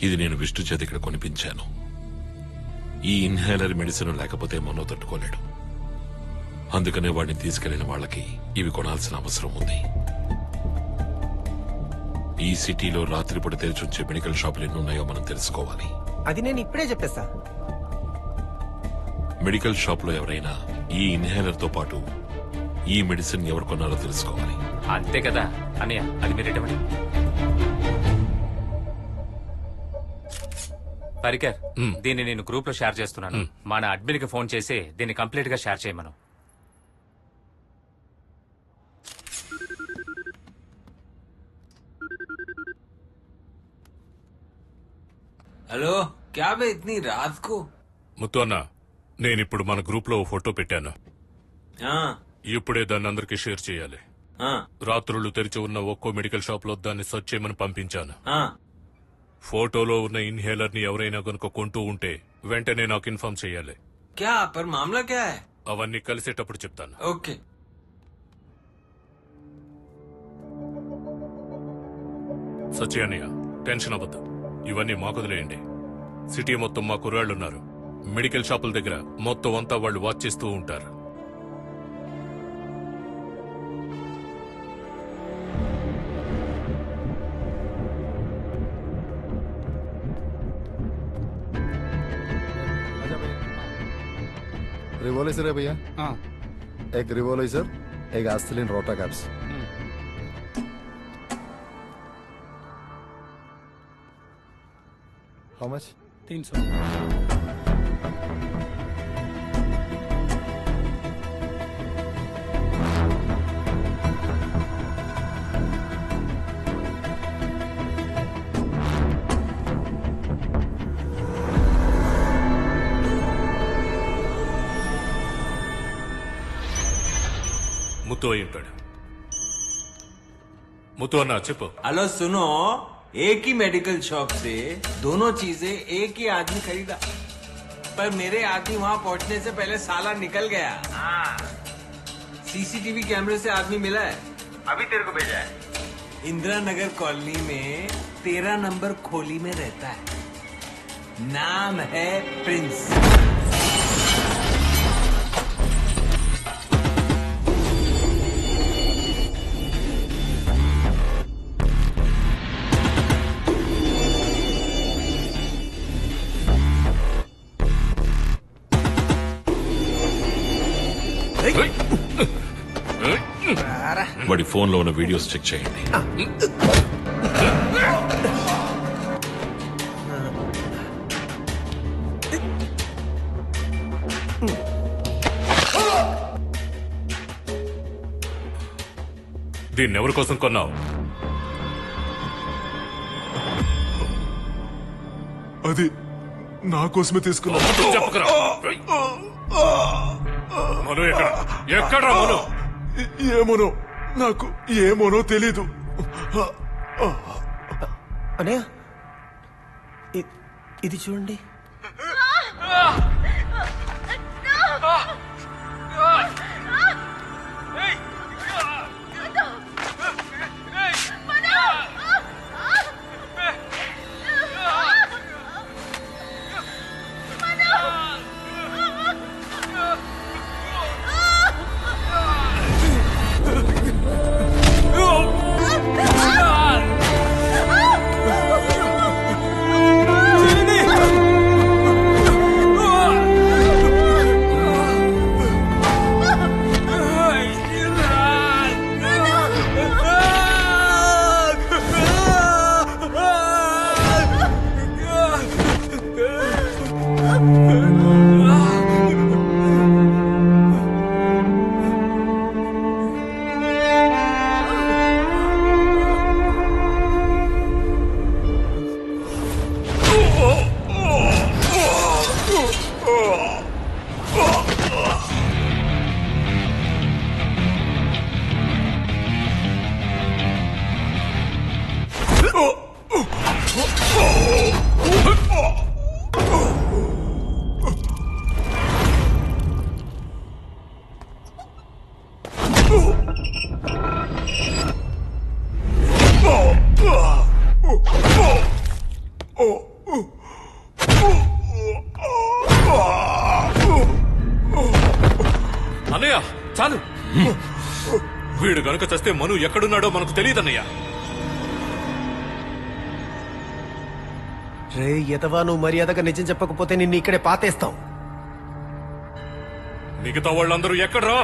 ఇది నేను విష్ణు చేతి ఇక్కడ కొనిపించాను. ఈ ఇన్హేలర్ మెడిసిన్ లేకపోతే మనో తట్టుకోలేడు. అందుకనే వాడిని తీసుకెళ్లిన వాళ్ళకి ఇవి కొనాల్సిన అవసరం ఉంది. ఈ సిటీలో రాత్రిపూట తెరిచుంచే మెడికల్ షాపులు ఎన్ని ఉన్నాయో మనం తెలుసుకోవాలి. అది నేను ఇప్పుడే చెప్పేస్తా. మెడికల్ షాప్ లో ఎవరైనా ఈ ఇన్హేలర్ తో పాటు ఈ మెడిసిన్ ఎవరు కొన్నారో తెలుసుకోవాలి. అంతే కదా అన్నయ్య, అది మీరేటమని. పరికర్, దీన్ని నేను గ్రూప్ లో షేర్ చేస్తున్నాను. మన అడ్మిన్ కి ఫోన్ చేసి దీన్ని కంప్లీట్ గా షేర్ చేయమను. హలో, క్యా బే ఇతనీ రాత్ కో? ముత్తు అన్న, నేనిప్పుడు మన గ్రూప్ లో ఫోటో పెట్టాను. ఇప్పుడే దాన్ని అందరికి షేర్ చేయాలి. రాత్రులు తెరిచి ఉన్న ఒక్కో మెడికల్ షాప్ లో దాన్ని సెర్చ్ చేయమని పంపించాను. ఫోటోలో ఉన్న ఇన్హేలర్ ని ఎవరైనా కనుక కొంటూ ఉంటే వెంటనే నాకు ఇన్ఫార్మ్ చేయాలి. క్యా పర్ మామ్లా క్యా హై? అవన్నీ కలిసేటప్పుడు చెప్తాను. ఓకే. సత్యానయ్య, టెన్షన్ అవ్వద్దు. ఇవన్నీ మాకు వదిలేయండి. సిటీ మొత్తం మా కుర్రాళ్లున్నారు. మెడికల్ షాపుల దగ్గర మొత్తం అంతా వాళ్ళు వాచ్ చేస్తూ ఉంటారు. रिवॉल्यूसर है भैया। हाँ, एक रिवॉल्यूसर, एक आस्थिलिन रोटा कैप्स। How much? 300। ముత్తు అయి ఉంటాడు. ముత్తు అన్న చెప్పు. हेलो सुनो, एक ही मेडिकल शॉप से दोनों चीजें एक ही आदमी खरीदा, पर मेरे आदमी वहां पहुंचने से पहले साला निकल गया। सीसीटीवी कैमरे से आदमी मिला है, अभी तेरे को भेजा है। इंदिरा नगर कॉलोनी में 13 नंबर खोली में रहता है, नाम है प्रिंस। వాడి ఫోన్ లో ఉన్న వీడియోస్ చెక్ చేయండి. దీన్ని ఎవరి కోసం కొన్నావు? అది నా కోసమే తీసుకున్నా. చెప్పకరా. మను ఎక్కడ? ఎక్కడ్రా మను? ఏమోనో, నాకు ఏమోనో తెలీదు. అన్నయ్య, ఇది చూడండి. గనక చస్తే మను ఎక్కడున్నాడో మనకు తెలియదన్నయ్యా. రే ఎదవా, నువ్వు మర్యాదగా నిజం చెప్పకపోతే నిన్ను ఇక్కడే పాతేస్తాం. మిగతా వాళ్ళందరూ ఎక్కడ్రా?